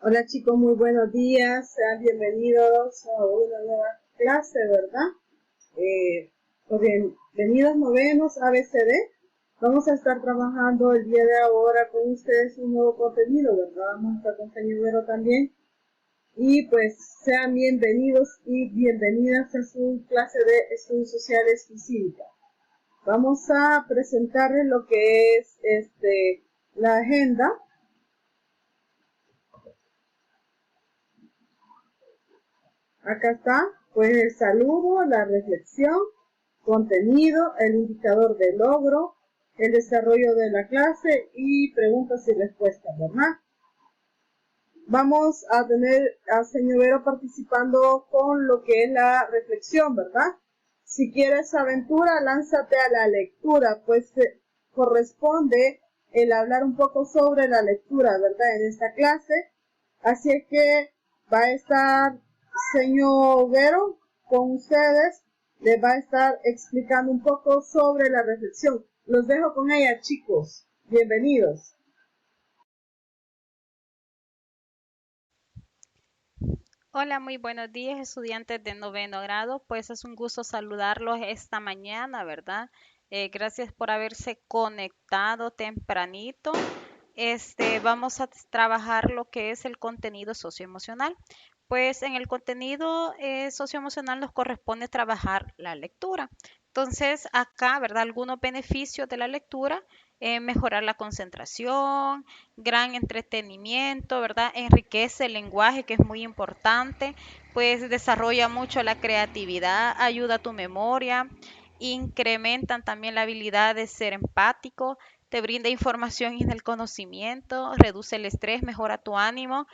Hola chicos, muy buenos días, sean bienvenidos a una nueva clase, ¿verdad? Pues bienvenidos novenos ABCD. Vamos a estar trabajando el día de ahora con ustedes un nuevo contenido, ¿verdad? Vamos a estar con compañero también. Y pues sean bienvenidos y bienvenidas a su clase de estudios sociales y cívica. Vamos a presentarles lo que es la agenda. Acá está, pues el saludo, la reflexión, contenido, el indicador de logro, el desarrollo de la clase y preguntas y respuestas, ¿verdad? Vamos a tener a señor Vero participando con lo que es la reflexión, ¿verdad? Si quieres aventura, lánzate a la lectura, pues corresponde el hablar un poco sobre la lectura, ¿verdad? En esta clase. Así es que va a estar señor Vero con ustedes, les va a estar explicando un poco sobre la reflexión. Los dejo con ella, chicos. Bienvenidos. Hola, muy buenos días, estudiantes de noveno grado. Pues es un gusto saludarlos esta mañana, ¿verdad? Gracias por haberse conectado tempranito. Vamos a trabajar lo que es el contenido socioemocional. Pues en el contenido socioemocional nos corresponde trabajar la lectura. Entonces, acá, ¿verdad? Algunos beneficios de la lectura, mejorar la concentración, gran entretenimiento, ¿verdad? Enriquece el lenguaje, que es muy importante, pues desarrolla mucho la creatividad, ayuda a tu memoria, incrementan también la habilidad de ser empático, te brinda información y el conocimiento, reduce el estrés, mejora tu ánimo,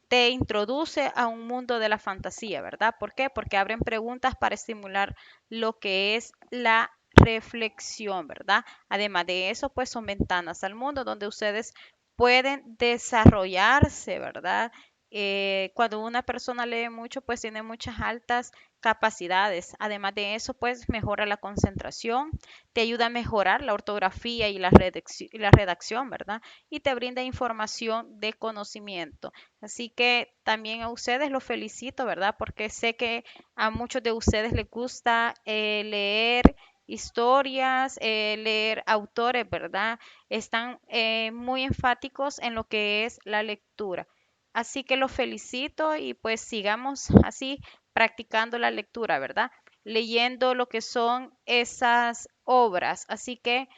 te introduce a un mundo de la fantasía, ¿verdad? ¿Por qué? Porque abren preguntas para estimular lo que es la reflexión, ¿verdad? Además de eso, pues son ventanas al mundo donde ustedes pueden desarrollarse, ¿verdad? Cuando una persona lee mucho, pues tiene muchas altas capacidades. Además de eso, pues mejora la concentración, te ayuda a mejorar la ortografía y la redacción, ¿verdad? Y te brinda información de conocimiento. Así que también a ustedes los felicito, ¿verdad? Porque sé que a muchos de ustedes les gusta leer historias, leer autores, ¿verdad? Están muy enfáticos en lo que es la lectura. Así que los felicito y pues sigamos así practicando la lectura, ¿verdad? Leyendo lo que son esas obras. Así que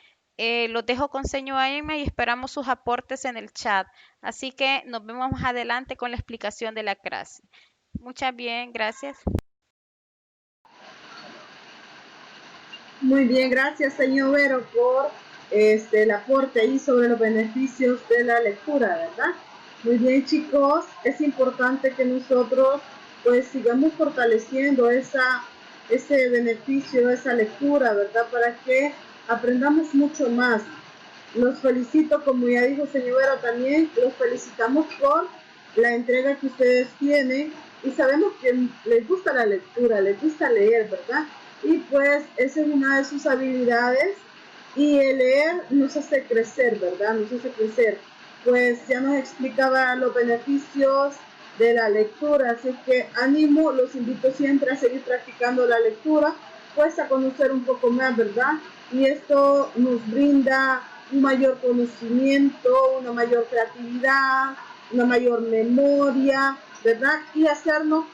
los dejo con seño AM y esperamos sus aportes en el chat. Así que nos vemos más adelante con la explicación de la clase. Muchas bien, gracias. Muy bien, gracias señor Vero por el aporte ahí sobre los beneficios de la lectura, ¿verdad? Muy bien chicos, es importante que nosotros pues sigamos fortaleciendo ese beneficio, esa lectura, ¿verdad? Para que aprendamos mucho más. Los felicito, como ya dijo señor Vero también, los felicitamos por la entrega que ustedes tienen y sabemos que les gusta la lectura, les gusta leer, ¿verdad? Y pues esa es una de sus habilidades y el leer nos hace crecer, ¿verdad? Nos hace crecer. Pues ya nos explicaba los beneficios de la lectura, así que ánimo, los invito siempre a seguir practicando la lectura, pues a conocer un poco más, ¿verdad? Y esto nos brinda un mayor conocimiento, una mayor creatividad, una mayor memoria, ¿verdad? Y hacernos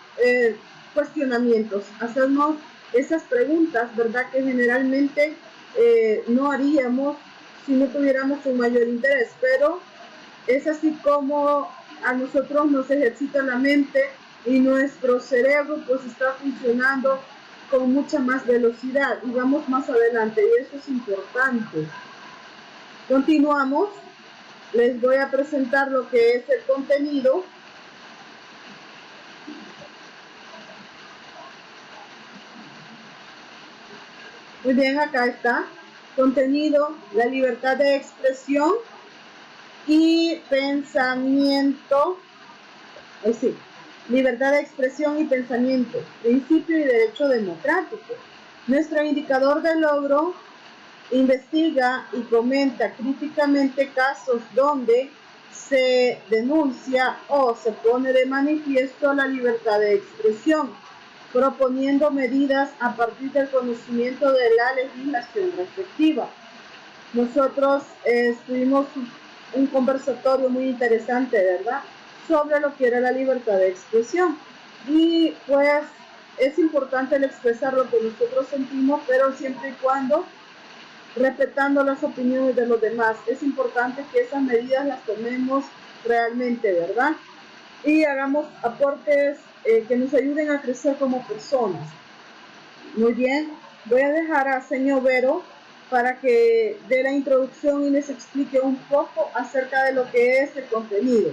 cuestionamientos, hacernos esas preguntas, ¿verdad? Que generalmente no haríamos si no tuviéramos un mayor interés, pero es así como a nosotros nos ejercita la mente y nuestro cerebro pues está funcionando con mucha más velocidad y vamos más adelante y eso es importante. Continuamos, les voy a presentar lo que es el contenido. Muy bien, acá está. Contenido, la libertad de expresión y pensamiento. Sí, libertad de expresión y pensamiento, principio y derecho democrático. Nuestro indicador de logro investiga y comenta críticamente casos donde se se denuncia o se pone de manifiesto la libertad de expresión, proponiendo medidas a partir del conocimiento de la legislación respectiva. Nosotros tuvimos un conversatorio muy interesante, ¿verdad?, sobre lo que era la libertad de expresión. Y pues es importante el expresar lo que nosotros sentimos, pero siempre y cuando respetando las opiniones de los demás. Es importante que esas medidas las tomemos realmente, ¿verdad? Y hagamos aportes que nos ayuden a crecer como personas. Muy bien, voy a dejar a señor Vero para que dé la introducción y les explique un poco acerca de lo que es el contenido.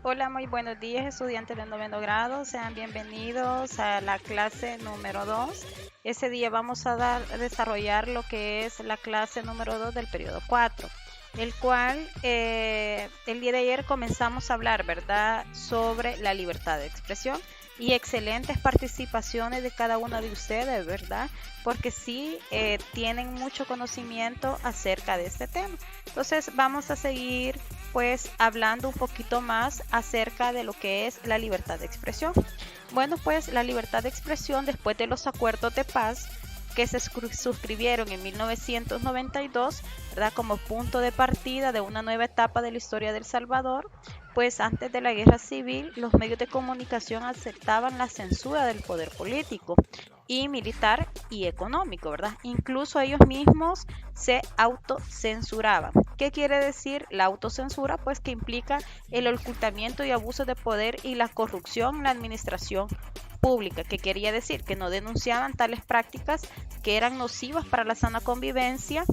Hola, muy buenos días, estudiantes de noveno grado. Sean bienvenidos a la clase número 2. Ese día vamos a desarrollar lo que es la clase número 2 del periodo 4, el cual el día de ayer comenzamos a hablar, ¿verdad?, sobre la libertad de expresión, y excelentes participaciones de cada uno de ustedes, ¿verdad?, porque sí tienen mucho conocimiento acerca de este tema. Entonces vamos a seguir pues hablando un poquito más acerca de lo que es la libertad de expresión. Bueno, pues la libertad de expresión, después de los acuerdos de paz que se suscribieron en 1992, ¿verdad?, como punto de partida de una nueva etapa de la historia de El Salvador, pues antes de la guerra civil los medios de comunicación aceptaban la censura del poder político y militar y económico, ¿verdad? Incluso ellos mismos se autocensuraban. ¿Qué quiere decir la autocensura? Pues que implica el ocultamiento y abuso de poder y la corrupción en la administración pública, que quería decir que no denunciaban tales prácticas que eran nocivas para la sana convivencia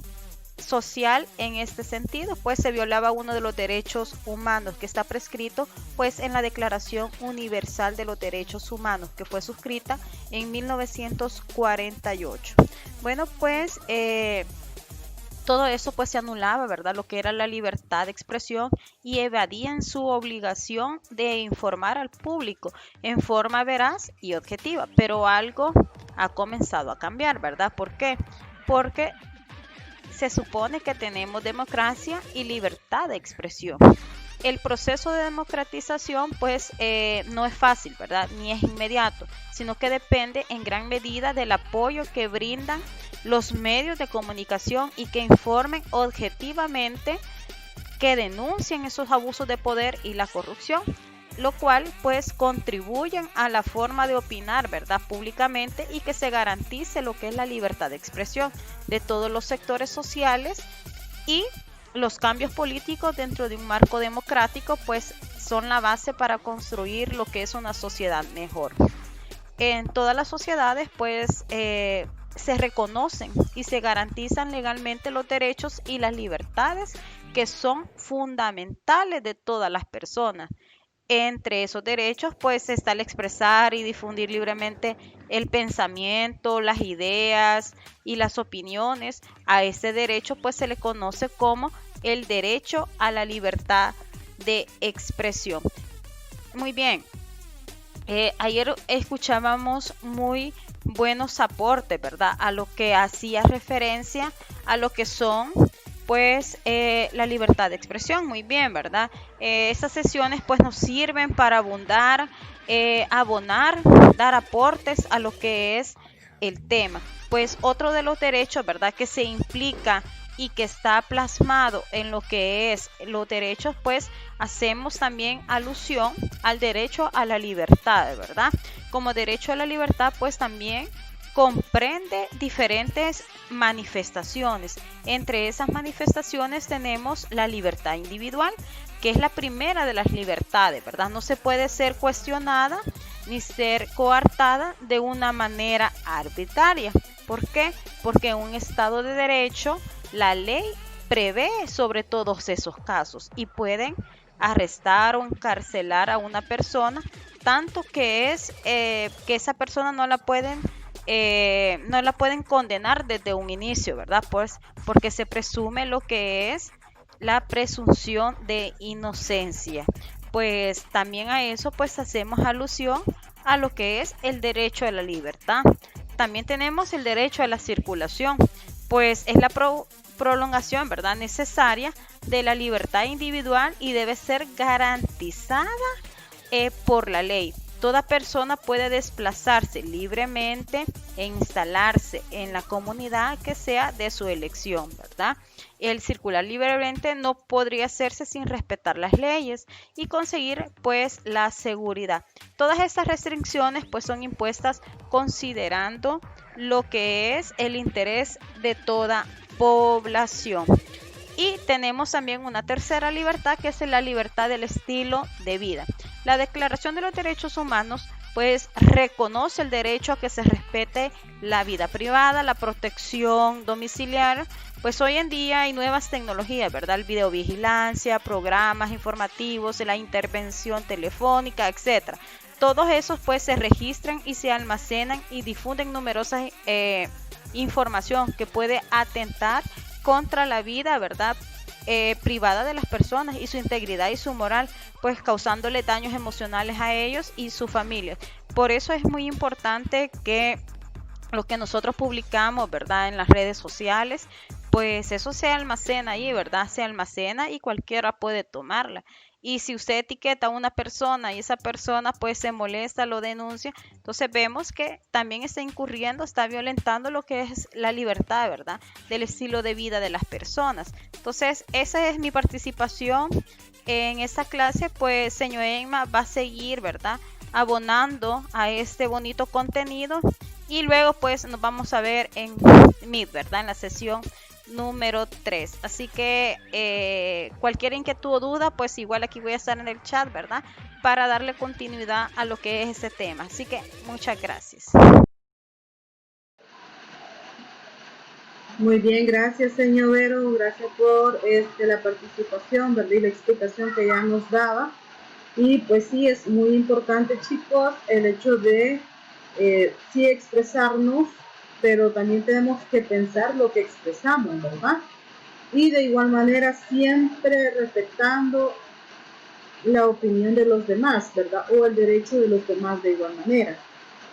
social. En este sentido, pues se violaba uno de los derechos humanos que está prescrito pues en la Declaración Universal de los Derechos Humanos, que fue suscrita en 1948. Bueno, pues todo eso pues se anulaba, ¿verdad?, lo que era la libertad de expresión, y evadían su obligación de informar al público en forma veraz y objetiva. Pero algo ha comenzado a cambiar, ¿verdad? ¿Por qué? Porque se supone que tenemos democracia y libertad de expresión. El proceso de democratización pues no es fácil, ¿verdad?, ni es inmediato, sino que depende en gran medida del apoyo que brindan los medios de comunicación y que informen objetivamente, que denuncien esos abusos de poder y la corrupción, lo cual pues contribuyen a la forma de opinar, ¿verdad?, públicamente, y que se garantice lo que es la libertad de expresión de todos los sectores sociales. Y los cambios políticos dentro de un marco democrático pues son la base para construir lo que es una sociedad mejor. En todas las sociedades pues se reconocen y se garantizan legalmente los derechos y las libertades que son fundamentales de todas las personas. Entre esos derechos pues está el expresar y difundir libremente el pensamiento, las ideas y las opiniones. A ese derecho pues se le conoce como el derecho a la libertad de expresión. Muy bien, ayer escuchábamos muy buenos aportes, ¿verdad?, a lo que hacía referencia a lo que son pues la libertad de expresión. Muy bien, ¿verdad? Estas sesiones pues nos sirven para abonar, dar aportes a lo que es el tema. Pues otro de los derechos, ¿verdad?, que se implica y que está plasmado en lo que es los derechos, pues hacemos también alusión al derecho a la libertad, ¿verdad? Como derecho a la libertad pues también comprende diferentes manifestaciones. Entre esas manifestaciones tenemos la libertad individual, que es la primera de las libertades, ¿verdad? No se puede ser cuestionada ni ser coartada de una manera arbitraria. ¿Por qué? Porque en un Estado de Derecho la ley prevé sobre todos esos casos y pueden arrestar o encarcelar a una persona, tanto que esa persona no la pueden condenar desde un inicio, ¿verdad? Pues porque se presume lo que es la presunción de inocencia. Pues también a eso pues hacemos alusión a lo que es el derecho a la libertad. También tenemos el derecho a la circulación, pues es la prolongación, ¿verdad?, necesaria de la libertad individual y debe ser garantizada por la ley. Toda persona puede desplazarse libremente e instalarse en la comunidad que sea de su elección, ¿verdad? El circular libremente no podría hacerse sin respetar las leyes y conseguir pues la seguridad. Todas estas restricciones pues son impuestas considerando lo que es el interés de toda población. Y tenemos también una tercera libertad, que es la libertad del estilo de vida. La Declaración de los Derechos Humanos pues reconoce el derecho a que se respete la vida privada, la protección domiciliar. Pues hoy en día hay nuevas tecnologías, ¿verdad? El videovigilancia, programas informativos, la intervención telefónica, etcétera. Todos esos pues se registran y se almacenan y difunden numerosas información que puede atentar contra la vida, ¿verdad?, privada de las personas y su integridad y su moral, pues causándole daños emocionales a ellos y su familia. Por eso es muy importante que lo que nosotros publicamos, ¿verdad?, en las redes sociales, pues eso se almacena ahí, ¿verdad? Se almacena y cualquiera puede tomarla. Y si usted etiqueta a una persona y esa persona pues se molesta, lo denuncia, entonces vemos que también está incurriendo, está violentando lo que es la libertad, ¿verdad?, del estilo de vida de las personas. Entonces, esa es mi participación en esta clase. Pues señor Emma va a seguir, ¿verdad?, abonando a este bonito contenido y luego pues nos vamos a ver en Meet, ¿verdad?, en la sesión número 3. Así que cualquier inquietud o duda, pues igual aquí voy a estar en el chat, ¿verdad?, para darle continuidad a lo que es este tema. Así que muchas gracias. Muy bien, gracias señor Vero, gracias por la participación, ¿verdad?, y la explicación que ya nos daba. Y pues sí, es muy importante, chicos, el hecho de sí expresarnos, pero también tenemos que pensar lo que expresamos, ¿verdad? Y de igual manera siempre respetando la opinión de los demás, ¿verdad? O el derecho de los demás de igual manera.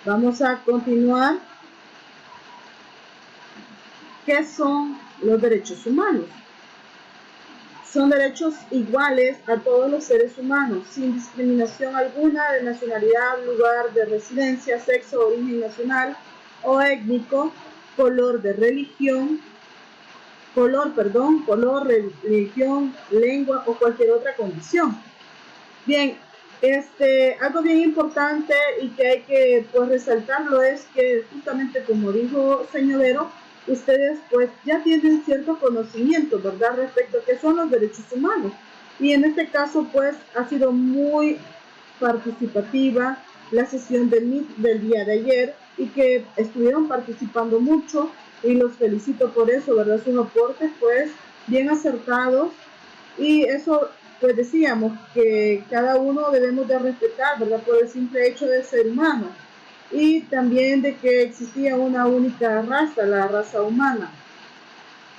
Vamos a continuar. ¿Qué son los derechos humanos? Son derechos iguales a todos los seres humanos, sin discriminación alguna de nacionalidad, lugar de residencia, sexo, origen nacional o étnico, color, religión, lengua o cualquier otra condición. Bien, algo bien importante y que hay que pues resaltarlo es que justamente como dijo señor Vero, ustedes pues ya tienen cierto conocimiento, ¿verdad?, respecto a qué son los derechos humanos. Y en este caso pues ha sido muy participativa la sesión del día de ayer y que estuvieron participando mucho y los felicito por eso, ¿verdad? Sus aportes pues bien acertados y eso pues decíamos que cada uno debemos de respetar, ¿verdad?, por el simple hecho de ser humano. Y también de que existía una única raza, la raza humana.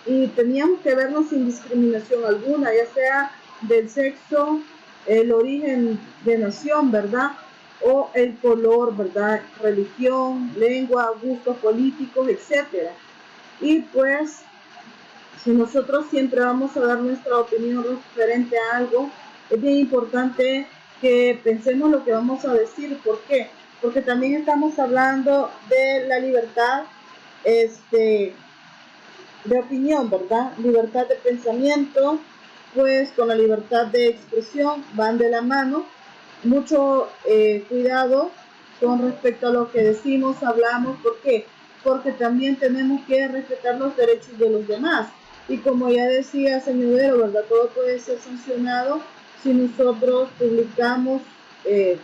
Y teníamos que vernos sin discriminación alguna, ya sea del sexo, el origen de nación, ¿verdad?, o el color, ¿verdad?, religión, lengua, gustos políticos, etc. Y pues, si nosotros siempre vamos a dar nuestra opinión referente a algo, es bien importante que pensemos lo que vamos a decir. ¿Por qué? Porque también estamos hablando de la libertad de opinión, ¿verdad? Libertad de pensamiento, pues con la libertad de expresión van de la mano. Mucho cuidado con respecto a lo que decimos, hablamos. ¿Por qué? Porque también tenemos que respetar los derechos de los demás. Y como ya decía señor Vero, ¿verdad?, todo puede ser sancionado si nosotros publicamos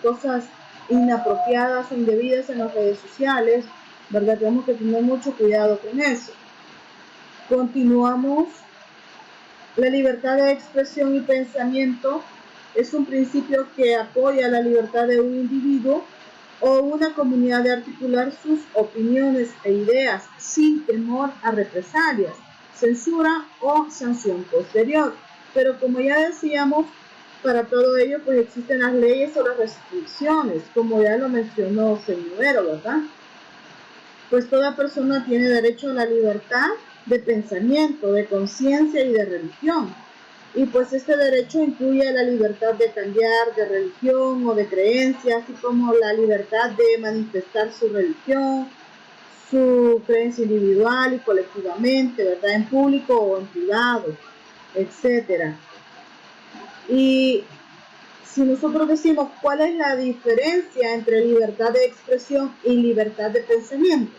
cosas inapropiadas o indebidas en las redes sociales, ¿verdad? Tenemos que tener mucho cuidado con eso. Continuamos. La libertad de expresión y pensamiento es un principio que apoya la libertad de un individuo o una comunidad de articular sus opiniones e ideas sin temor a represalias, censura o sanción posterior. Pero como ya decíamos, para todo ello pues existen las leyes o las restricciones, como ya lo mencionó señor Vero, ¿verdad? Pues toda persona tiene derecho a la libertad de pensamiento, de conciencia y de religión. Y pues este derecho incluye la libertad de cambiar de religión o de creencia, así como la libertad de manifestar su religión, su creencia individual y colectivamente, ¿verdad? En público o en privado, etcétera. Y si nosotros decimos cuál es la diferencia entre libertad de expresión y libertad de pensamiento.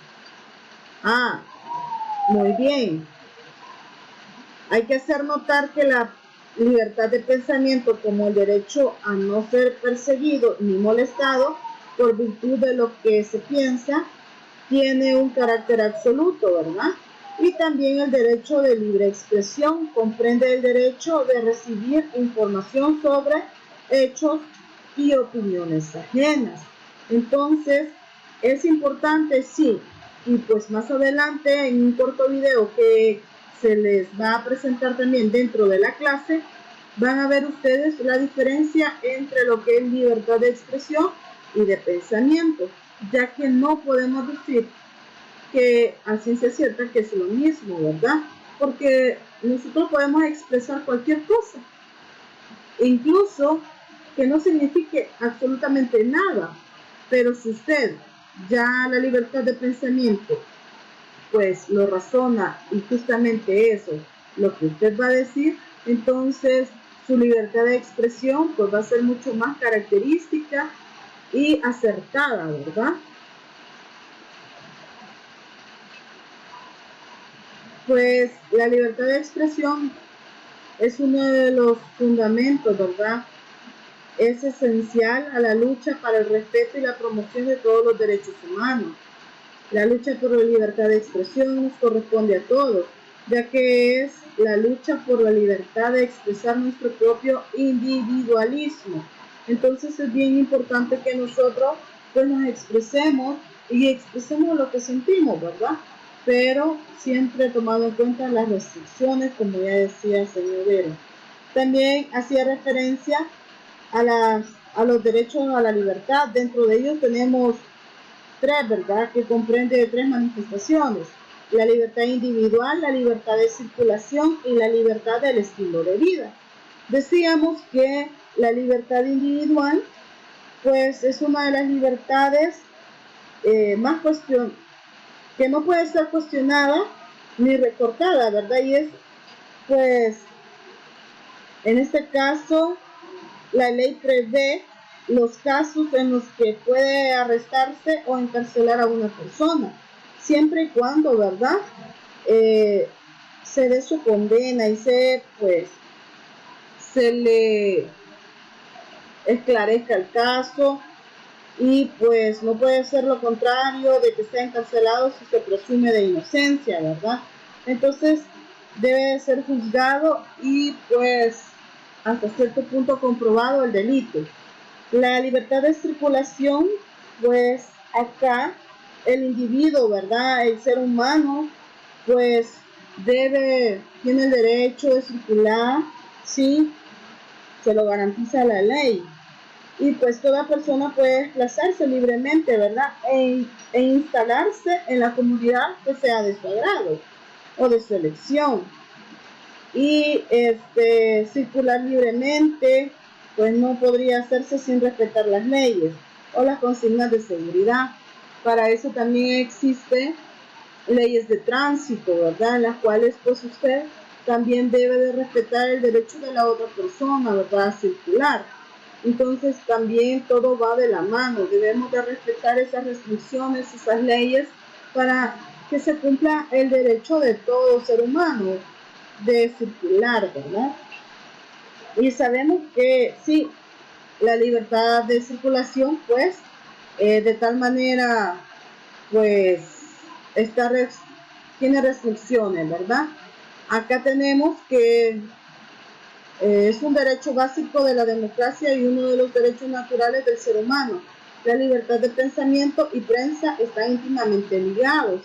Muy bien. Hay que hacer notar que la libertad de pensamiento, como el derecho a no ser perseguido ni molestado por virtud de lo que se piensa, tiene un carácter absoluto, ¿verdad? Y también el derecho de libre expresión comprende el derecho de recibir información sobre hechos y opiniones ajenas. Entonces, es importante, sí, y pues más adelante en un corto video que se les va a presentar también dentro de la clase, van a ver ustedes la diferencia entre lo que es libertad de expresión y de pensamiento, ya que no podemos decir que a ciencia cierta que es lo mismo, ¿verdad? Porque nosotros podemos expresar cualquier cosa, incluso que no signifique absolutamente nada, pero si usted ya la libertad de pensamiento pues lo razona y justamente eso, lo que usted va a decir, entonces su libertad de expresión pues va a ser mucho más característica y acertada, ¿verdad? Pues la libertad de expresión es uno de los fundamentos, ¿verdad? Es esencial a la lucha para el respeto y la promoción de todos los derechos humanos. La lucha por la libertad de expresión nos corresponde a todos, ya que es la lucha por la libertad de expresar nuestro propio individualismo. Entonces es bien importante que nosotros pues nos expresemos y expresemos lo que sentimos, ¿verdad? Pero siempre tomando en cuenta las restricciones, como ya decía el señor Vero. También hacía referencia a los derechos a la libertad. Dentro de ellos tenemos tres, ¿verdad? Que comprende tres manifestaciones: la libertad individual, la libertad de circulación y la libertad del estilo de vida. Decíamos que la libertad individual pues es una de las libertades más que no puede ser cuestionada ni recortada, ¿verdad? Y es pues en este caso la ley prevé los casos en los que puede arrestarse o encarcelar a una persona, siempre y cuando, ¿verdad? Se dé su condena y se le esclarezca el caso, y pues no puede ser lo contrario de que esté encarcelado si se presume de inocencia, ¿verdad? Entonces debe ser juzgado y pues hasta cierto punto comprobado el delito. La libertad de circulación, pues acá el individuo, ¿verdad? El ser humano, pues tiene el derecho de circular, sí, se lo garantiza la ley. Y pues toda persona puede desplazarse libremente, ¿verdad? E instalarse en la comunidad que sea de su agrado o de su elección. Y circular libremente pues no podría hacerse sin respetar las leyes o las consignas de seguridad. Para eso también existen leyes de tránsito, ¿verdad? En las cuales pues usted también debe de respetar el derecho de la otra persona, ¿verdad? A circular. Entonces también todo va de la mano, debemos de respetar esas restricciones, esas leyes, para que se cumpla el derecho de todo ser humano de circular, ¿verdad? Y sabemos que sí, la libertad de circulación, pues, de tal manera, pues, tiene restricciones, ¿verdad? Acá tenemos que es un derecho básico de la democracia y uno de los derechos naturales del ser humano. La libertad de pensamiento y prensa están íntimamente ligados.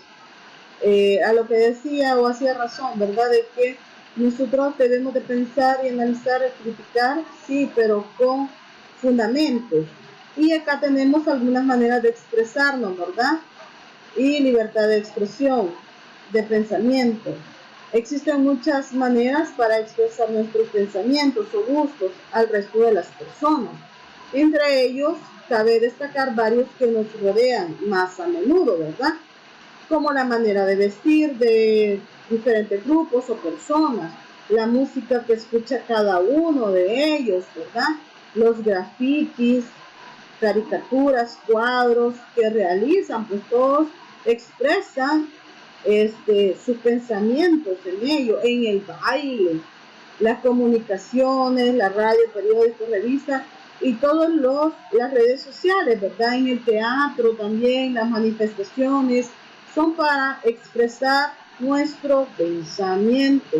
A lo que decía o hacía razón, ¿verdad? De que nosotros debemos de pensar y analizar y criticar, sí, pero con fundamentos. Y acá tenemos algunas maneras de expresarnos, ¿verdad? Y libertad de expresión, de pensamiento. Existen muchas maneras para expresar nuestros pensamientos o gustos al resto de las personas. Entre ellos, cabe destacar varios que nos rodean más a menudo, ¿verdad? Como la manera de vestir de diferentes grupos o personas, la música que escucha cada uno de ellos, ¿verdad? Los grafitis, caricaturas, cuadros que realizan, pues todos expresan sus pensamientos en ello, en el baile, las comunicaciones, la radio, periódicos, revistas y todas las redes sociales, ¿verdad? En el teatro también, las manifestaciones son para expresar nuestro pensamiento.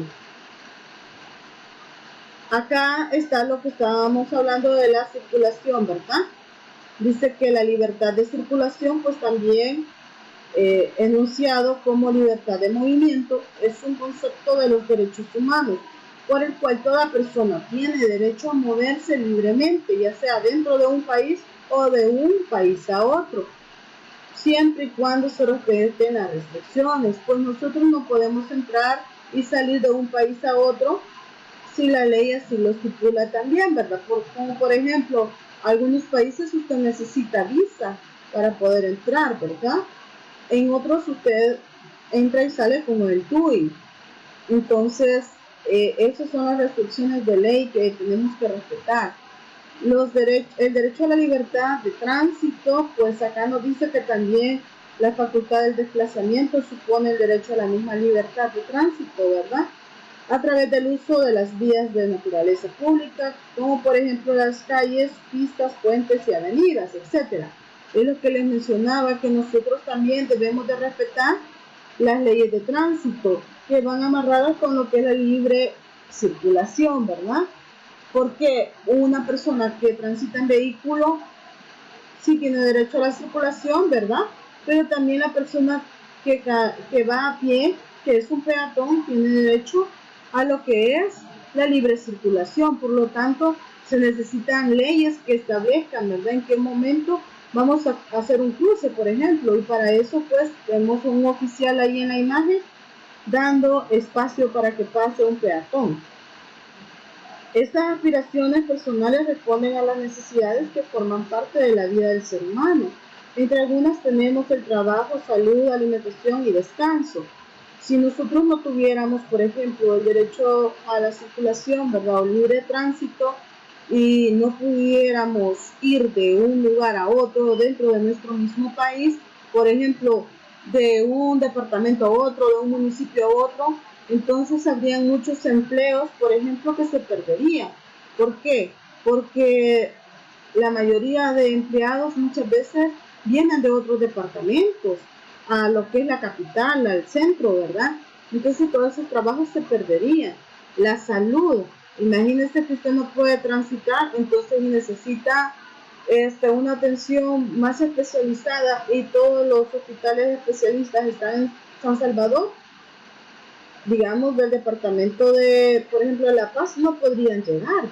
Acá está lo que estábamos hablando de la circulación, ¿verdad? Dice que la libertad de circulación, pues también enunciado como libertad de movimiento, es un concepto de los derechos humanos, por el cual toda persona tiene derecho a moverse libremente, ya sea dentro de un país o de un país a otro, siempre y cuando se respeten las restricciones, pues nosotros no podemos entrar y salir de un país a otro si la ley así lo estipula también, ¿verdad? Como por ejemplo, algunos países usted necesita visa para poder entrar, ¿verdad? En otros usted entra y sale con el TUI. Entonces, esas son las restricciones de ley que tenemos que respetar. El derecho a la libertad de tránsito, pues acá nos dice que también la facultad del desplazamiento supone el derecho a la misma libertad de tránsito, ¿verdad? A través del uso de las vías de naturaleza pública, como por ejemplo las calles, pistas, puentes y avenidas, etc. Es lo que les mencionaba, que nosotros también debemos de respetar las leyes de tránsito, que van amarradas con lo que es la libre circulación, ¿verdad? Porque una persona que transita en vehículo sí tiene derecho a la circulación, ¿verdad? Pero también la persona que va a pie, que es un peatón, tiene derecho a lo que es la libre circulación. Por lo tanto, se necesitan leyes que establezcan, ¿verdad?, en qué momento vamos a hacer un cruce, por ejemplo, y para eso pues tenemos un oficial ahí en la imagen dando espacio para que pase un peatón. Estas aspiraciones personales responden a las necesidades que forman parte de la vida del ser humano. Entre algunas tenemos el trabajo, salud, alimentación y descanso. Si nosotros no tuviéramos, por ejemplo, el derecho a la circulación, ¿verdad?, o libre tránsito, y no pudiéramos ir de un lugar a otro dentro de nuestro mismo país, por ejemplo, de un departamento a otro, de un municipio a otro, entonces habrían muchos empleos, por ejemplo, que se perderían. ¿Por qué? Porque la mayoría de empleados muchas veces vienen de otros departamentos a lo que es la capital, al centro, ¿verdad? Entonces todos esos trabajos se perderían. La salud, imagínense que usted no puede transitar, entonces necesita una atención más especializada y todos los hospitales especialistas están en San Salvador, digamos, del departamento de, por ejemplo, de La Paz, no podrían llegar.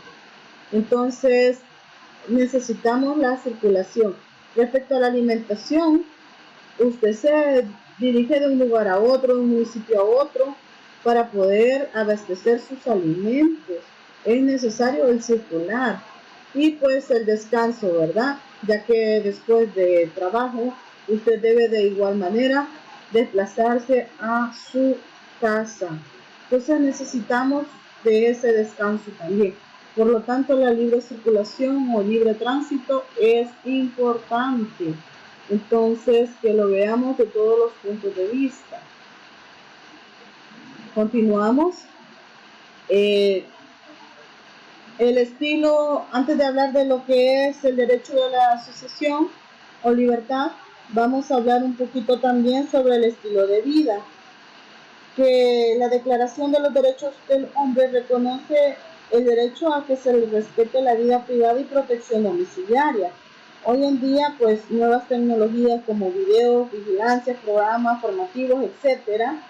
Entonces, necesitamos la circulación. Respecto a la alimentación, usted se dirige de un lugar a otro, de un municipio a otro, para poder abastecer sus alimentos. Es necesario el circular. Y pues el descanso, ¿verdad? Ya que después de trabajo, usted debe de igual manera desplazarse a su casa. Entonces necesitamos de ese descanso también. Por lo tanto, la libre circulación o libre tránsito es importante. Entonces, que lo veamos de todos los puntos de vista. Continuamos. El estilo, antes de hablar de lo que es el derecho de la asociación o libertad, vamos a hablar un poquito también sobre el estilo de vida. Que la Declaración de los Derechos del Hombre reconoce el derecho a que se le respete la vida privada y protección domiciliaria. Hoy en día, pues, nuevas tecnologías como videos, vigilancia, programas formativos, etcétera,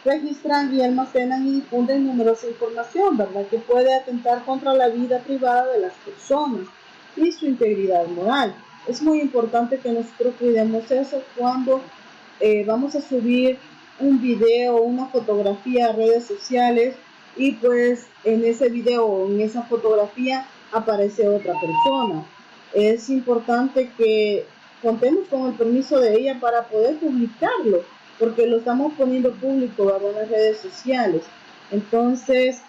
registran y almacenan y difunden numerosa información, ¿verdad?, que puede atentar contra la vida privada de las personas y su integridad moral. Es muy importante que nosotros cuidemos eso cuando vamos a subir un video, una fotografía a redes sociales y pues en ese video o en esa fotografía aparece otra persona. Es importante que contemos con el permiso de ella para poder publicarlo, porque lo estamos poniendo público, ¿verdad?, en las redes sociales. Entonces,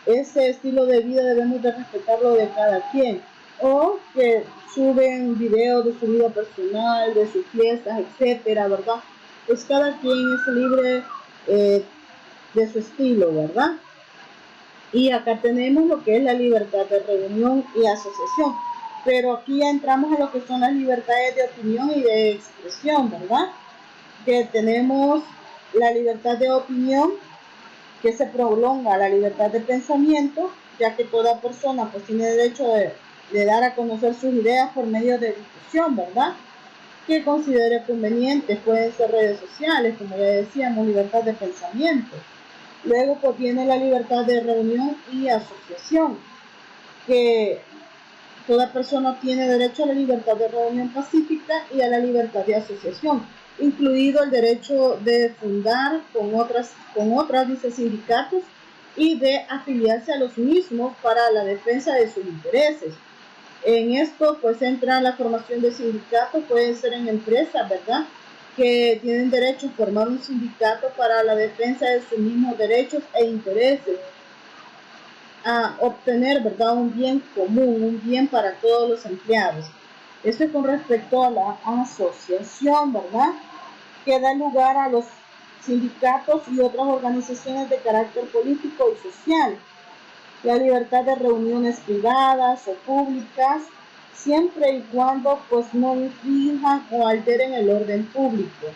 ese estilo de vida debemos de respetarlo de cada quien. O que suben videos de su vida personal, de sus fiestas, etcétera, ¿verdad? Pues cada quien es libre de su estilo, ¿verdad? Y acá tenemos lo que es la libertad de reunión y asociación. Pero aquí ya entramos a lo que son las libertades de opinión y de expresión, ¿verdad? Que tenemos la libertad de opinión, que se prolonga la libertad de pensamiento, ya que toda persona pues tiene derecho de dar a conocer sus ideas por medio de difusión, ¿verdad?, que considere conveniente. Pueden ser redes sociales, como ya decíamos, libertad de pensamiento. Luego pues viene la libertad de reunión y asociación, que toda persona tiene derecho a la libertad de reunión pacífica y a la libertad de asociación, incluido el derecho de fundar con otras dice, sindicatos y de afiliarse a los mismos para la defensa de sus intereses. En esto pues entra la formación de sindicatos, puede ser en empresas, ¿verdad?, que tienen derecho a formar un sindicato para la defensa de sus mismos derechos e intereses, a obtener, ¿verdad?, un bien común, un bien para todos los empleados. Esto es con respecto a la asociación, ¿verdad?, que da lugar a los sindicatos y otras organizaciones de carácter político y social. La libertad de reuniones privadas o públicas, siempre y cuando pues no infrinjan o alteren el orden público.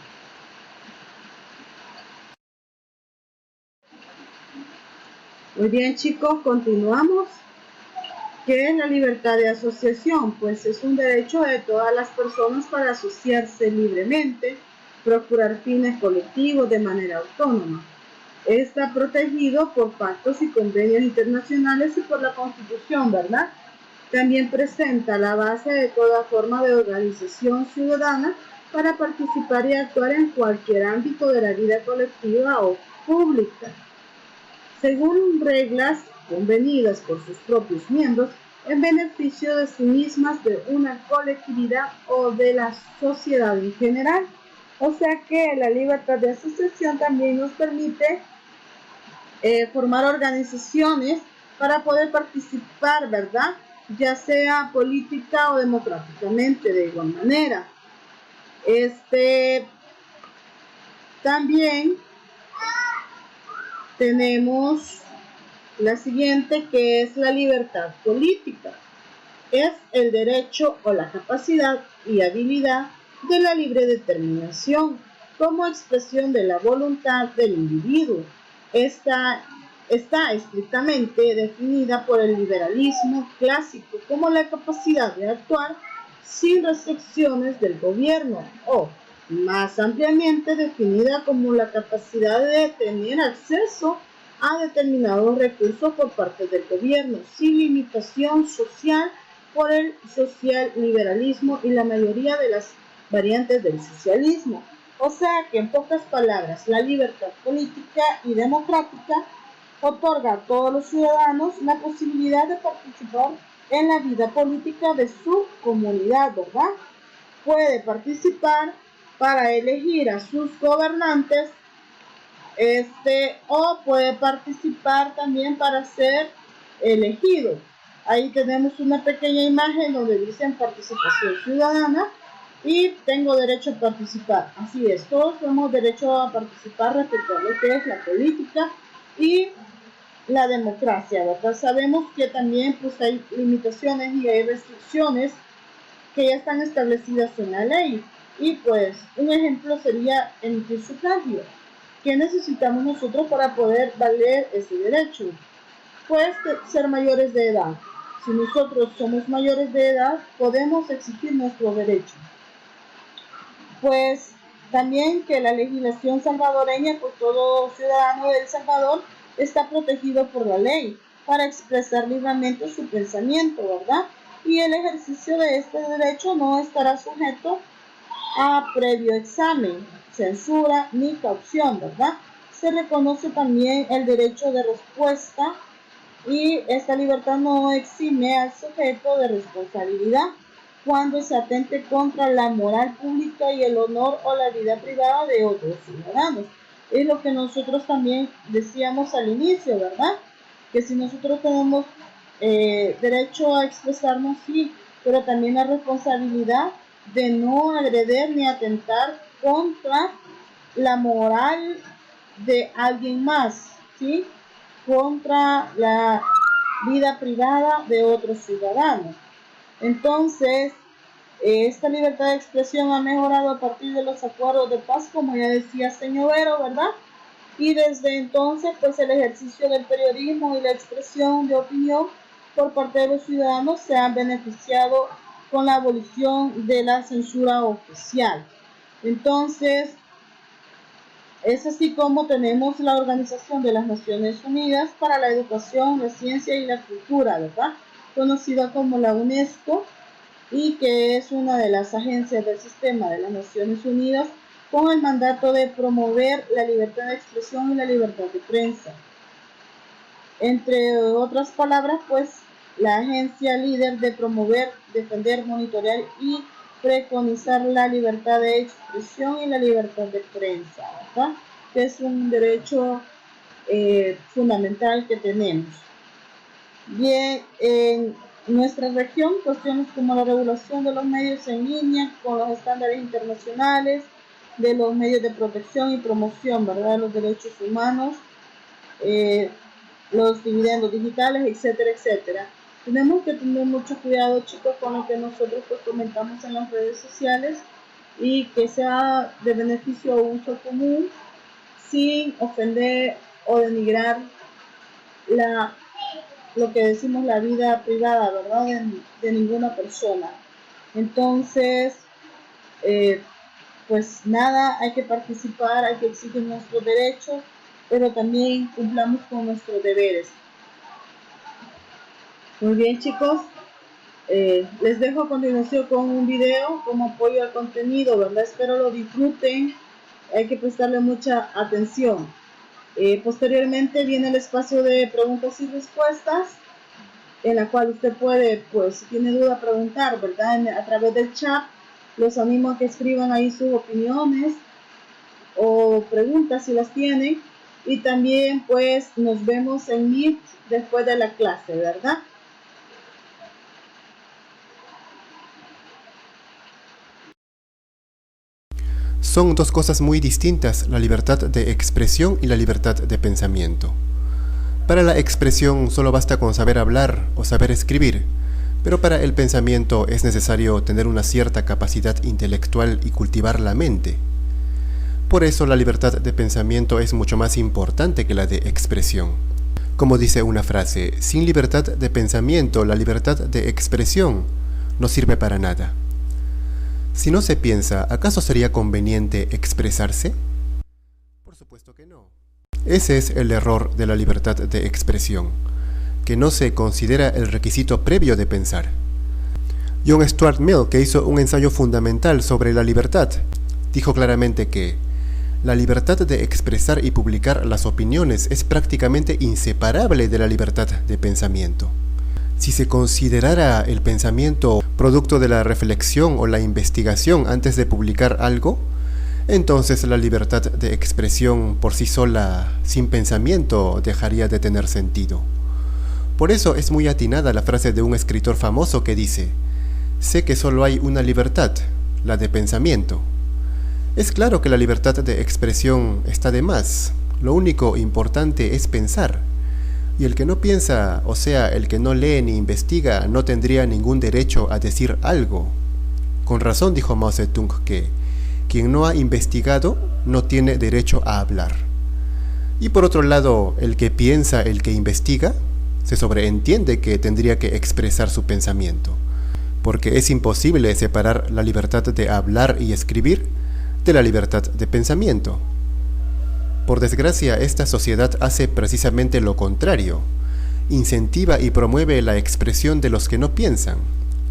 Muy bien, chicos, continuamos. ¿Qué es la libertad de asociación? Pues es un derecho de todas las personas para asociarse libremente, procurar fines colectivos de manera autónoma. Está protegido por pactos y convenios internacionales y por la Constitución, ¿verdad? También presenta la base de toda forma de organización ciudadana para participar y actuar en cualquier ámbito de la vida colectiva o pública, según reglas convenidas por sus propios miembros en beneficio de sí mismas, de una colectividad o de la sociedad en general. O sea que la libertad de asociación también nos permite formar organizaciones para poder participar, ¿verdad?, ya sea política o democráticamente de igual manera. También tenemos la siguiente, que es la libertad política. Es el derecho o la capacidad y habilidad de la libre determinación como expresión de la voluntad del individuo. Está estrictamente definida por el liberalismo clásico como la capacidad de actuar sin restricciones del gobierno, o más ampliamente definida como la capacidad de tener acceso a determinados recursos por parte del gobierno, sin limitación social, por el social liberalismo y la mayoría de las variantes del socialismo. O sea que, en pocas palabras, la libertad política y democrática otorga a todos los ciudadanos la posibilidad de participar en la vida política de su comunidad, ¿verdad? Puede participar para elegir a sus gobernantes, o puede participar también para ser elegido. Ahí tenemos una pequeña imagen donde dicen participación ciudadana y tengo derecho a participar. Así es, todos tenemos derecho a participar respecto a lo que es la política y la democracia, ¿verdad? Sabemos que también pues hay limitaciones y hay restricciones que ya están establecidas en la ley, y pues un ejemplo sería emitir sufragio. ¿Qué necesitamos nosotros para poder valer ese derecho? Pues ser mayores de edad. Si nosotros somos mayores de edad, podemos exigir nuestro derecho. Pues también que la legislación salvadoreña, pues todo ciudadano de El Salvador está protegido por la ley para expresar libremente su pensamiento, ¿verdad? Y el ejercicio de este derecho no estará sujeto a previo examen, censura ni caución, ¿verdad? Se reconoce también el derecho de respuesta y esta libertad no exime al sujeto de responsabilidad cuando se atente contra la moral pública y el honor o la vida privada de otros ciudadanos. Es lo que nosotros también decíamos al inicio, ¿verdad? Que si nosotros tenemos derecho a expresarnos, sí, pero también la responsabilidad de no agredir ni atentar contra la moral de alguien más, ¿sí? Contra la vida privada de otros ciudadanos. Entonces, esta libertad de expresión ha mejorado a partir de los acuerdos de paz, como ya decía señor Vero, ¿verdad? Y desde entonces, pues el ejercicio del periodismo y la expresión de opinión por parte de los ciudadanos se han beneficiado con la abolición de la censura oficial. Entonces, es así como tenemos la Organización de las Naciones Unidas para la Educación, la Ciencia y la Cultura, ¿verdad? Conocida como la UNESCO, y que es una de las agencias del sistema de las Naciones Unidas con el mandato de promover la libertad de expresión y la libertad de prensa. Entre otras palabras, pues la agencia líder de promover, defender, monitorear y preconizar la libertad de expresión y la libertad de prensa, ¿verdad? Que es un derecho fundamental que tenemos. Bien, en nuestra región, cuestiones como la regulación de los medios en línea con los estándares internacionales, de los medios de protección y promoción, ¿verdad?, de los derechos humanos, los dividendos digitales, etcétera, etcétera. Tenemos que tener mucho cuidado, chicos, con lo que nosotros pues comentamos en las redes sociales y que sea de beneficio o uso común sin ofender o denigrar lo que decimos la vida privada, ¿verdad?, de ninguna persona. Entonces, pues nada, hay que participar, hay que exigir nuestros derechos, pero también cumplamos con nuestros deberes. Muy bien, chicos, les dejo a continuación con un video como apoyo al contenido, ¿verdad? Espero lo disfruten, hay que prestarle mucha atención. Posteriormente viene el espacio de preguntas y respuestas, en la cual usted puede, pues, si tiene duda, preguntar, ¿verdad? A través del chat, los animo a que escriban ahí sus opiniones o preguntas si las tienen. Y también, pues, nos vemos en Meet después de la clase, ¿verdad? Son dos cosas muy distintas, la libertad de expresión y la libertad de pensamiento. Para la expresión solo basta con saber hablar o saber escribir, pero para el pensamiento es necesario tener una cierta capacidad intelectual y cultivar la mente. Por eso la libertad de pensamiento es mucho más importante que la de expresión. Como dice una frase, sin libertad de pensamiento, la libertad de expresión no sirve para nada. Si no se piensa, ¿acaso sería conveniente expresarse? Por supuesto que no. Ese es el error de la libertad de expresión, que no se considera el requisito previo de pensar. John Stuart Mill, que hizo un ensayo fundamental sobre la libertad, dijo claramente que la libertad de expresar y publicar las opiniones es prácticamente inseparable de la libertad de pensamiento. Si se considerara el pensamiento producto de la reflexión o la investigación antes de publicar algo, entonces la libertad de expresión por sí sola, sin pensamiento, dejaría de tener sentido. Por eso es muy atinada la frase de un escritor famoso que dice: sé que solo hay una libertad, la de pensamiento. Es claro que la libertad de expresión está de más, lo único importante es pensar. Y el que no piensa, o sea, el que no lee ni investiga, no tendría ningún derecho a decir algo. Con razón dijo Mao Zedong que quien no ha investigado no tiene derecho a hablar. Y por otro lado, el que piensa, el que investiga, se sobreentiende que tendría que expresar su pensamiento, porque es imposible separar la libertad de hablar y escribir de la libertad de pensamiento. Por desgracia, esta sociedad hace precisamente lo contrario. Incentiva y promueve la expresión de los que no piensan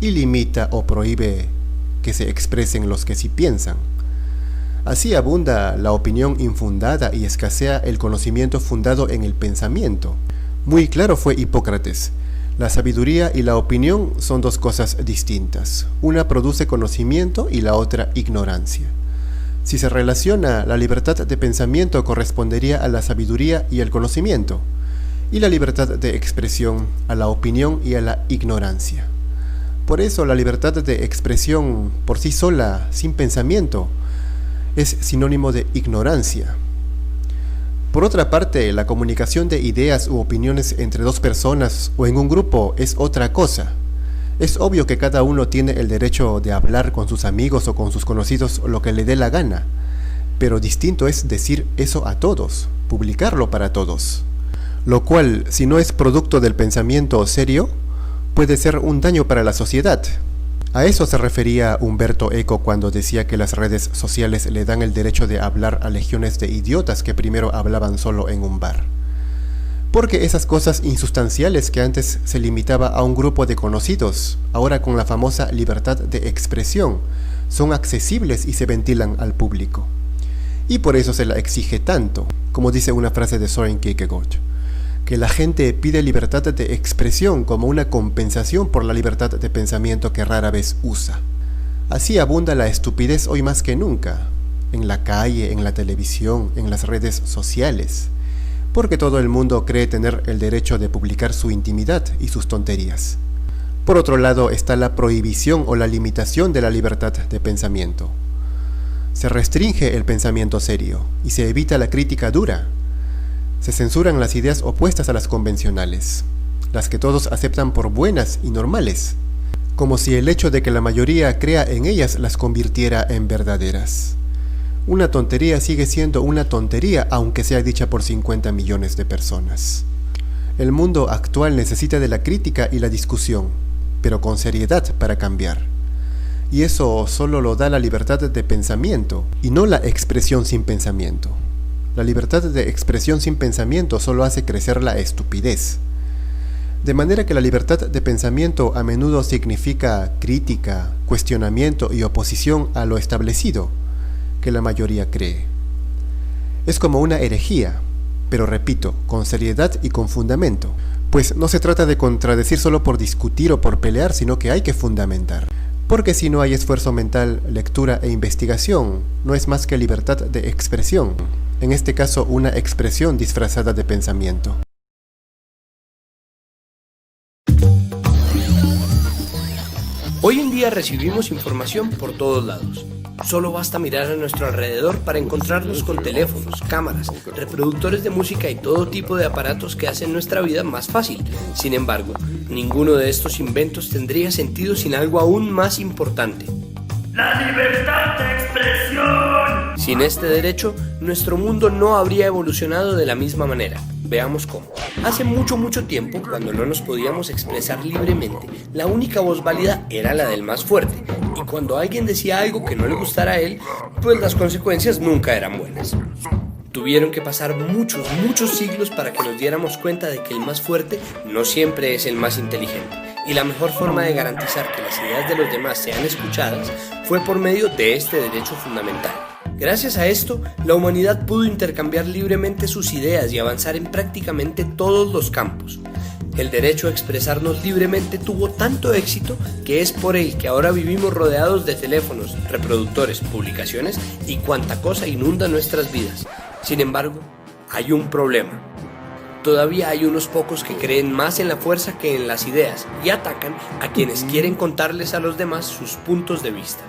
y limita o prohíbe que se expresen los que sí piensan. Así abunda la opinión infundada y escasea el conocimiento fundado en el pensamiento. Muy claro fue Hipócrates: la sabiduría y la opinión son dos cosas distintas. Una produce conocimiento y la otra ignorancia. Si se relaciona, la libertad de pensamiento correspondería a la sabiduría y al conocimiento, y la libertad de expresión a la opinión y a la ignorancia. Por eso la libertad de expresión por sí sola, sin pensamiento, es sinónimo de ignorancia. Por otra parte, la comunicación de ideas u opiniones entre dos personas o en un grupo es otra cosa. Es obvio que cada uno tiene el derecho de hablar con sus amigos o con sus conocidos lo que le dé la gana, pero distinto es decir eso a todos, publicarlo para todos, lo cual, si no es producto del pensamiento serio, puede ser un daño para la sociedad. A eso se refería Umberto Eco cuando decía que las redes sociales le dan el derecho de hablar a legiones de idiotas que primero hablaban solo en un bar. Porque esas cosas insustanciales que antes se limitaba a un grupo de conocidos, ahora con la famosa libertad de expresión, son accesibles y se ventilan al público. Y por eso se la exige tanto, como dice una frase de Søren Kierkegaard, que la gente pide libertad de expresión como una compensación por la libertad de pensamiento que rara vez usa. Así abunda la estupidez hoy más que nunca, en la calle, en la televisión, en las redes sociales, porque todo el mundo cree tener el derecho de publicar su intimidad y sus tonterías. Por otro lado está la prohibición o la limitación de la libertad de pensamiento. Se restringe el pensamiento serio y se evita la crítica dura. Se censuran las ideas opuestas a las convencionales, las que todos aceptan por buenas y normales, como si el hecho de que la mayoría crea en ellas las convirtiera en verdaderas. Una tontería sigue siendo una tontería aunque sea dicha por 50 millones de personas. El mundo actual necesita de la crítica y la discusión, pero con seriedad para cambiar. Y eso solo lo da la libertad de pensamiento, y no la expresión sin pensamiento. La libertad de expresión sin pensamiento solo hace crecer la estupidez. De manera que la libertad de pensamiento a menudo significa crítica, cuestionamiento y oposición a lo establecido, que la mayoría cree. Es como una herejía, pero repito, con seriedad y con fundamento, pues no se trata de contradecir solo por discutir o por pelear, sino que hay que fundamentar. Porque si no hay esfuerzo mental, lectura e investigación, no es más que libertad de expresión, en este caso una expresión disfrazada de pensamiento. Hoy en día recibimos información por todos lados. Solo basta mirar a nuestro alrededor para encontrarnos con teléfonos, cámaras, reproductores de música y todo tipo de aparatos que hacen nuestra vida más fácil. Sin embargo, ninguno de estos inventos tendría sentido sin algo aún más importante: ¡la libertad de expresión! Sin este derecho, nuestro mundo no habría evolucionado de la misma manera. Veamos cómo. Hace mucho tiempo, cuando no nos podíamos expresar libremente, la única voz válida era la del más fuerte, y cuando alguien decía algo que no le gustara a él, pues las consecuencias nunca eran buenas. Tuvieron que pasar muchos siglos para que nos diéramos cuenta de que el más fuerte no siempre es el más inteligente, y la mejor forma de garantizar que las ideas de los demás sean escuchadas fue por medio de este derecho fundamental. Gracias a esto, la humanidad pudo intercambiar libremente sus ideas y avanzar en prácticamente todos los campos. El derecho a expresarnos libremente tuvo tanto éxito que es por él que ahora vivimos rodeados de teléfonos, reproductores, publicaciones y cuanta cosa inunda nuestras vidas. Sin embargo, hay un problema. Todavía hay unos pocos que creen más en la fuerza que en las ideas y atacan a quienes quieren contarles a los demás sus puntos de vista.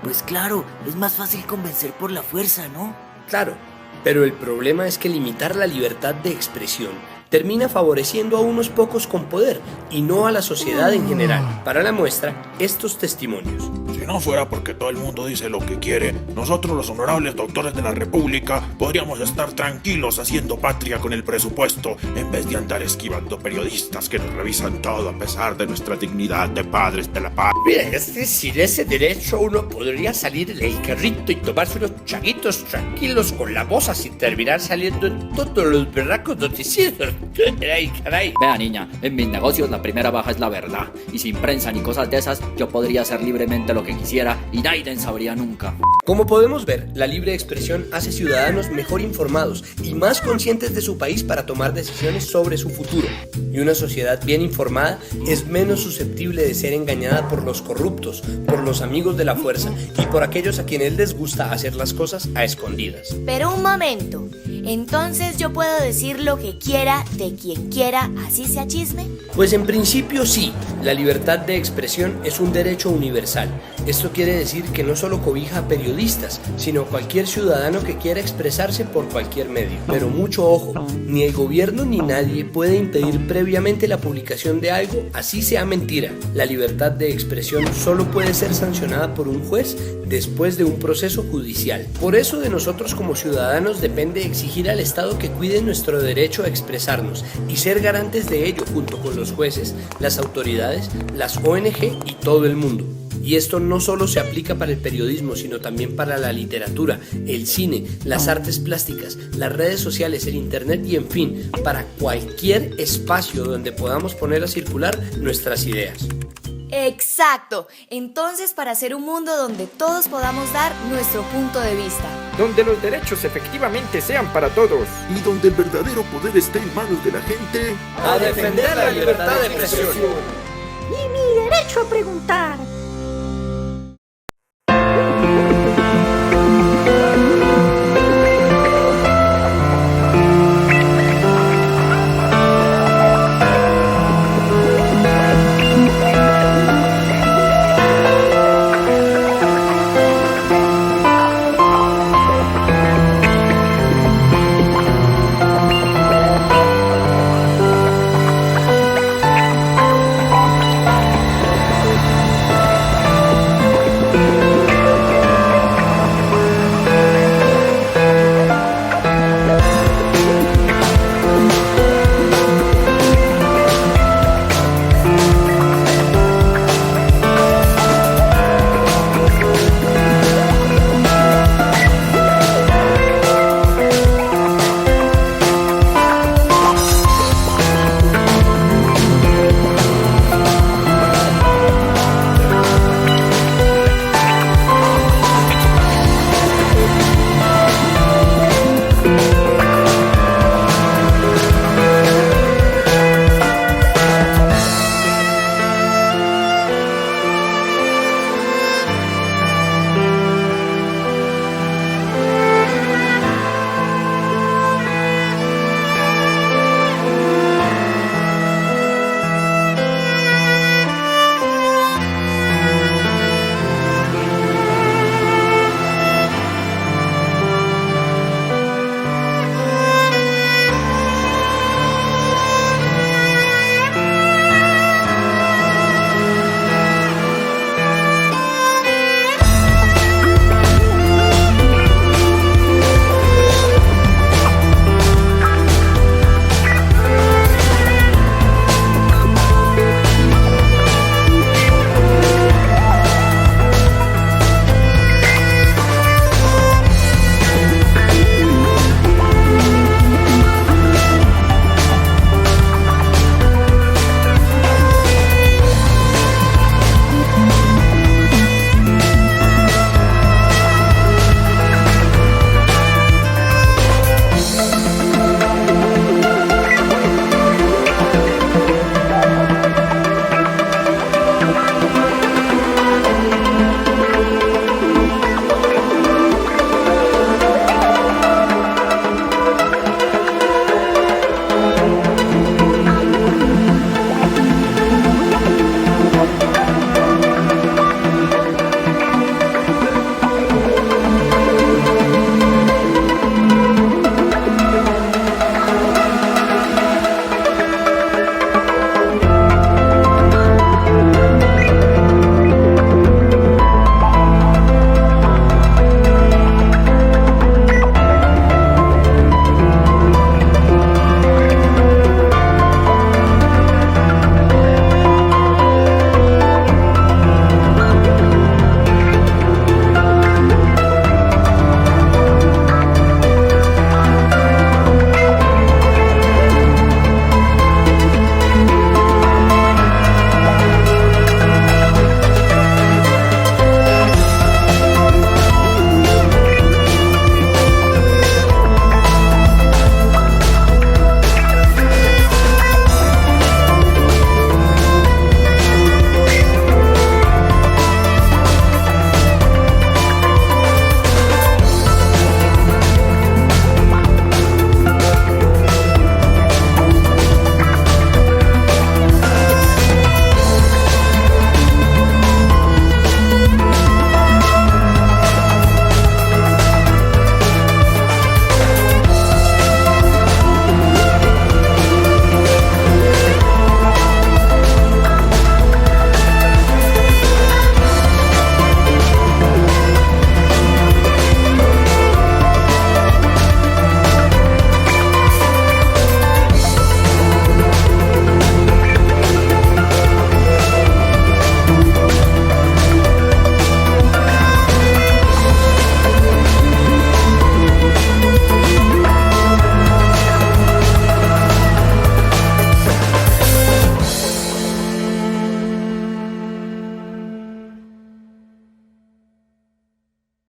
Pues claro, es más fácil convencer por la fuerza, ¿no? Claro, pero el problema es que limitar la libertad de expresión termina favoreciendo a unos pocos con poder y no a la sociedad en general. Para la muestra, estos testimonios. Si no fuera porque todo el mundo dice lo que quiere, nosotros los honorables doctores de la República podríamos estar tranquilos haciendo patria con el presupuesto en vez de andar esquivando periodistas que nos revisan todo a pesar de nuestra dignidad de padres de la paz. Mira, es que sin ese derecho uno podría salir en el carrito y tomarse unos chaguitos tranquilos con la moza sin terminar saliendo en todos los berracos noticieros. Caray, caray. Vea, niña, en mis negocios la primera baja es la verdad. Y sin prensa ni cosas de esas, yo podría hacer libremente lo que quisiera y nadie sabría nunca. Como podemos ver, la libre expresión hace ciudadanos mejor informados y más conscientes de su país para tomar decisiones sobre su futuro. Y una sociedad bien informada es menos susceptible de ser engañada por los corruptos, por los amigos de la fuerza y por aquellos a quienes les gusta hacer las cosas a escondidas. Pero un momento, ¿entonces yo puedo decir lo que quiera de quien quiera, así sea chisme? Pues en principio sí, la libertad de expresión es un derecho universal. Esto quiere decir que no solo cobija a periodistas, sino a cualquier ciudadano que quiera expresarse por cualquier medio. Pero mucho ojo, ni el gobierno ni nadie puede impedir previamente la publicación de algo, así sea mentira. La libertad de expresión solo puede ser sancionada por un juez después de un proceso judicial. Por eso de nosotros como ciudadanos depende exigir al Estado que cuide nuestro derecho a expresarnos y ser garantes de ello junto con los jueces, las autoridades, las ONG y todo el mundo. Y esto no solo se aplica para el periodismo, sino también para la literatura, el cine, las artes plásticas, las redes sociales, el internet y en fin, para cualquier espacio donde podamos poner a circular nuestras ideas. Exacto. Entonces, para hacer un mundo donde todos podamos dar nuestro punto de vista. Donde los derechos efectivamente sean para todos. Y donde el verdadero poder esté en manos de la gente. A defender la libertad de expresión. Y mi derecho a preguntar.